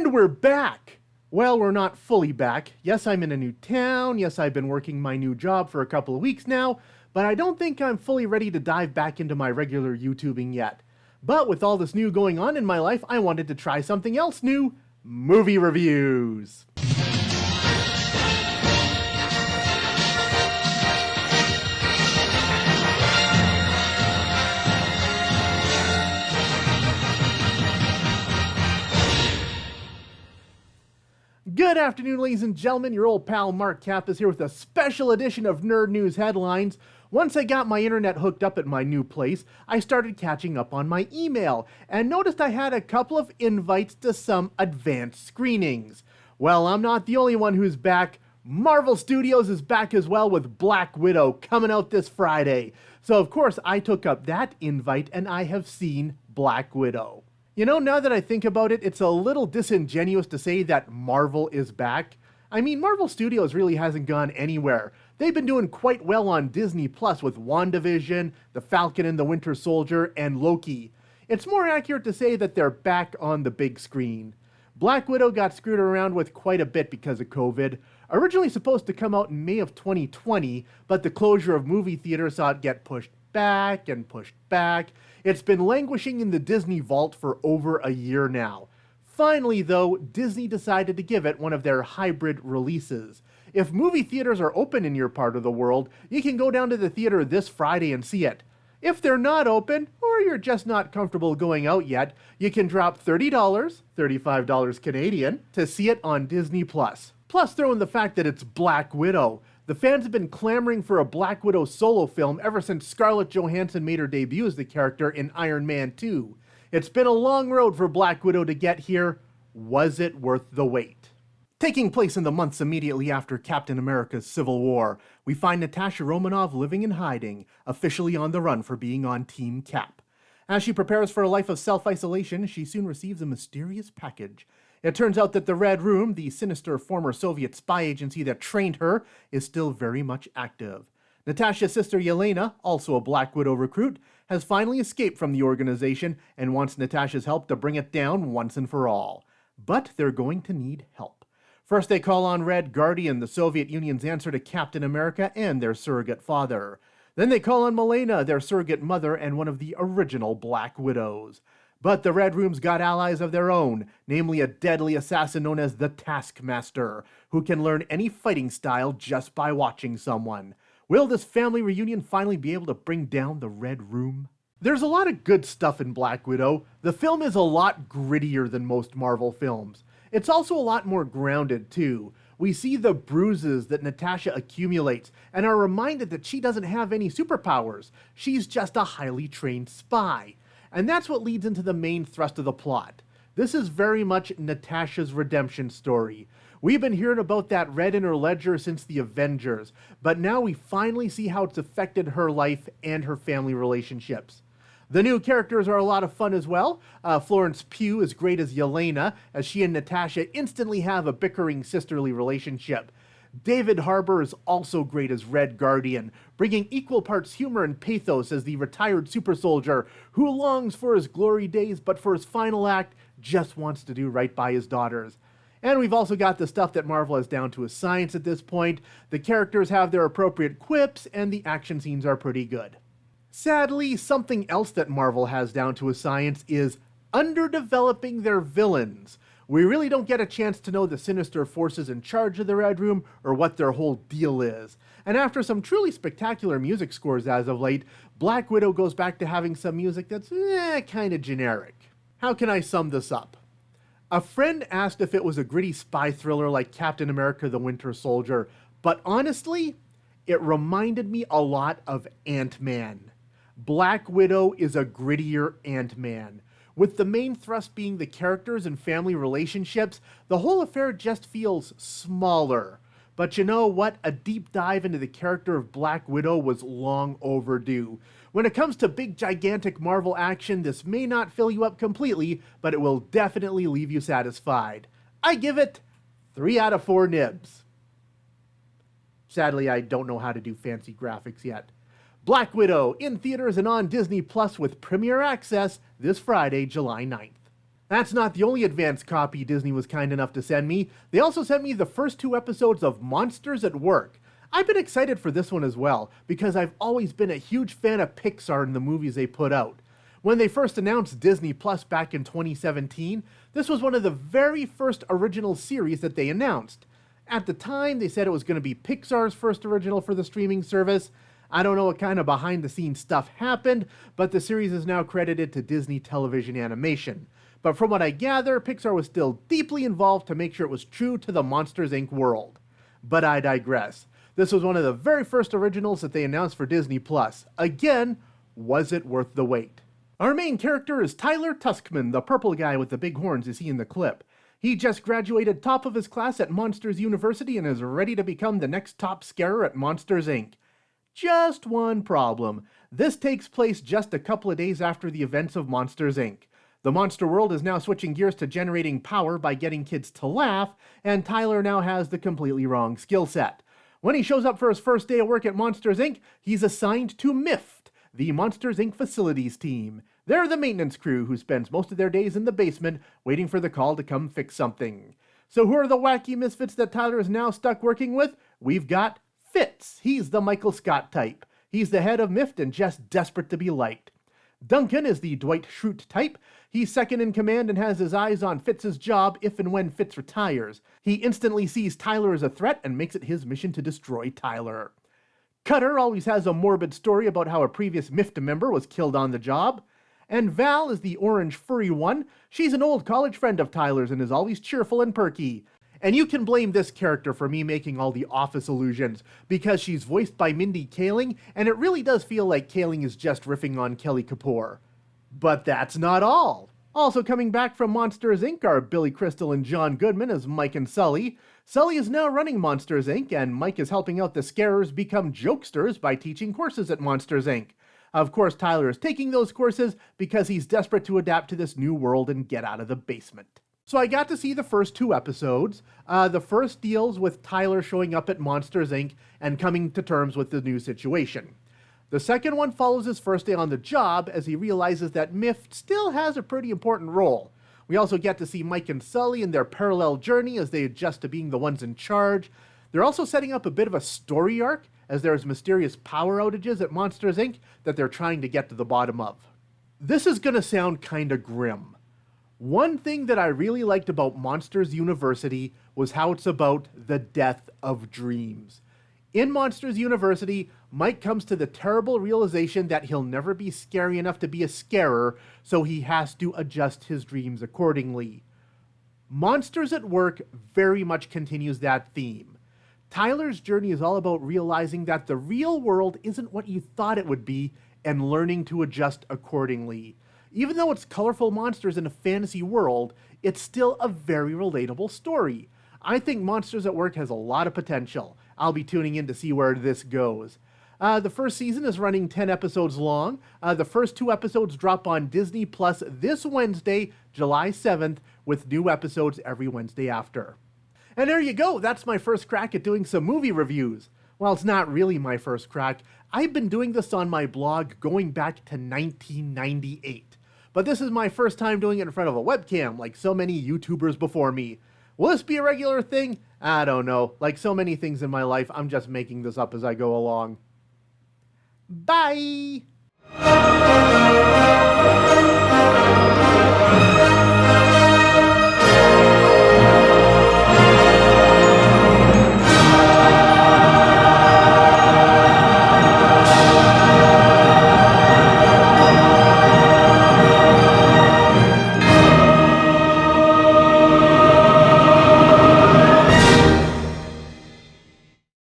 And we're back! Well, we're not fully back. Yes, I'm in a new town. Yes, I've been working my new job for a couple of weeks now, but I don't think I'm fully ready to dive back into my regular YouTubing yet. But with all this new going on in my life, I wanted to try something else new: movie reviews. Good afternoon, ladies and gentlemen. Your old pal Mark Cappis here with a special edition of Nerd News Headlines. Once I got my internet hooked up at my new place, I started catching up on my email and noticed I had a couple of invites to some advanced screenings. Well, I'm not the only one who's back. Marvel Studios is back as well with Black Widow coming out this Friday. So of course I took up that invite and I have seen Black Widow. You know, now that I think about it, it's a little disingenuous to say that Marvel is back. I mean, Marvel Studios really hasn't gone anywhere. They've been doing quite well on Disney Plus with WandaVision, The Falcon and the Winter Soldier, and Loki. It's more accurate to say that they're back on the big screen. Black Widow got screwed around with quite a bit because of COVID. Originally supposed to come out in May of 2020, but the closure of movie theaters saw it get pushed back and pushed back. It's been languishing in the Disney vault for over a year now. Finally, though, Disney decided to give it one of their hybrid releases. If movie theaters are open in your part of the world, you can go down to the theater this Friday and see it. If they're not open, or you're just not comfortable going out yet, you can drop $30, $35 Canadian, to see it on Disney+. Plus throw in the fact that it's Black Widow. The fans have been clamoring for a Black Widow solo film ever since Scarlett Johansson made her debut as the character in Iron Man 2. It's been a long road for Black Widow to get here. Was it worth the wait? Taking place in the months immediately after Captain America's Civil War, we find Natasha Romanoff living in hiding, officially on the run for being on Team Cap. As she prepares for a life of self-isolation, she soon receives a mysterious package. It turns out that the Red Room, the sinister former Soviet spy agency that trained her, is still very much active. Natasha's sister Yelena, also a Black Widow recruit, has finally escaped from the organization and wants Natasha's help to bring it down once and for all. But they're going to need help. First they call on Red Guardian, the Soviet Union's answer to Captain America and their surrogate father. Then they call on Milena, their surrogate mother and one of the original Black Widows. But the Red Room's got allies of their own, namely a deadly assassin known as the Taskmaster, who can learn any fighting style just by watching someone. Will this family reunion finally be able to bring down the Red Room? There's a lot of good stuff in Black Widow. The film is a lot grittier than most Marvel films. It's also a lot more grounded, too. We see the bruises that Natasha accumulates and are reminded that she doesn't have any superpowers. She's just a highly trained spy. And that's what leads into the main thrust of the plot. This is very much Natasha's redemption story. We've been hearing about that red in her ledger since the Avengers, but now we finally see how it's affected her life and her family relationships. The new characters are a lot of fun as well. Florence Pugh is great as Yelena, as she and Natasha instantly have a bickering sisterly relationship. David Harbour is also great as Red Guardian, bringing equal parts humor and pathos as the retired super soldier who longs for his glory days but for his final act just wants to do right by his daughters. And we've also got the stuff that Marvel has down to a science at this point. The characters have their appropriate quips and the action scenes are pretty good. Sadly, something else that Marvel has down to a science is underdeveloping their villains. We really don't get a chance to know the sinister forces in charge of the Red Room or what their whole deal is. And after some truly spectacular music scores as of late, Black Widow goes back to having some music that's kinda generic. How can I sum this up? A friend asked if it was a gritty spy thriller like Captain America: The Winter Soldier, but honestly, it reminded me a lot of Ant-Man. Black Widow is a grittier Ant-Man. With the main thrust being the characters and family relationships, the whole affair just feels smaller. But you know what? A deep dive into the character of Black Widow was long overdue. When it comes to big gigantic Marvel action, this may not fill you up completely, but it will definitely leave you satisfied. I give it 3 out of 4 nibs. Sadly, I don't know how to do fancy graphics yet. Black Widow in theaters and on Disney Plus with premiere access this Friday, July 9th. That's not the only advanced copy Disney was kind enough to send me. They also sent me the first 2 episodes of Monsters at Work. I've been excited for this one as well, because I've always been a huge fan of Pixar and the movies they put out. When they first announced Disney Plus back in 2017, this was one of the very first original series that they announced. At the time, they said it was going to be Pixar's first original for the streaming service. I don't know what kind of behind-the-scenes stuff happened, but the series is now credited to Disney Television Animation. But from what I gather, Pixar was still deeply involved to make sure it was true to the Monsters, Inc. world. But I digress. This was one of the very first originals that they announced for Disney Plus. Again, was it worth the wait? Our main character is Tyler Tuskman, the purple guy with the big horns you see in the clip. He just graduated top of his class at Monsters University and is ready to become the next top scarer at Monsters, Inc. Just one problem. This takes place just a couple of days after the events of Monsters, Inc. The monster world is now switching gears to generating power by getting kids to laugh, and Tyler now has the completely wrong skill set. When he shows up for his first day of work at Monsters, Inc., he's assigned to MIFT, the Monsters, Inc. facilities team. They're the maintenance crew who spends most of their days in the basement waiting for the call to come fix something. So who are the wacky misfits that Tyler is now stuck working with? We've got Fitz. He's the Michael Scott type. He's the head of MIFT and just desperate to be liked. Duncan is the Dwight Schrute type. He's second in command and has his eyes on Fitz's job if and when Fitz retires. He instantly sees Tyler as a threat and makes it his mission to destroy Tyler. Cutter always has a morbid story about how a previous MIFT member was killed on the job. And Val is the orange furry one. She's an old college friend of Tyler's and is always cheerful and perky. And you can blame this character for me making all the Office allusions, because she's voiced by Mindy Kaling, and it really does feel like Kaling is just riffing on Kelly Kapoor. But that's not all. Also coming back from Monsters, Inc. are Billy Crystal and John Goodman as Mike and Sully. Sully is now running Monsters, Inc., and Mike is helping out the scarers become jokesters by teaching courses at Monsters, Inc. Of course, Tyler is taking those courses because he's desperate to adapt to this new world and get out of the basement. So I got to see the first 2 episodes. The first deals with Tyler showing up at Monsters, Inc. and coming to terms with the new situation. The second one follows his first day on the job as he realizes that MIFT still has a pretty important role. We also get to see Mike and Sully in their parallel journey as they adjust to being the ones in charge. They're also setting up a bit of a story arc as there's mysterious power outages at Monsters, Inc. that they're trying to get to the bottom of. This is gonna sound kinda grim. One thing that I really liked about Monsters University was how it's about the death of dreams. In Monsters University, Mike comes to the terrible realization that he'll never be scary enough to be a scarer, so he has to adjust his dreams accordingly. Monsters at Work very much continues that theme. Tyler's journey is all about realizing that the real world isn't what you thought it would be and learning to adjust accordingly. Even though it's colorful monsters in a fantasy world, it's still a very relatable story. I think Monsters at Work has a lot of potential. I'll be tuning in to see where this goes. The first season is running 10 episodes long. The first 2 episodes drop on Disney Plus this Wednesday, July 7th, with new episodes every Wednesday after. And there you go, that's my first crack at doing some movie reviews. Well, it's not really my first crack. I've been doing this on my blog going back to 1998. But this is my first time doing it in front of a webcam, like so many YouTubers before me. Will this be a regular thing? I don't know. Like so many things in my life, I'm just making this up as I go along. Bye!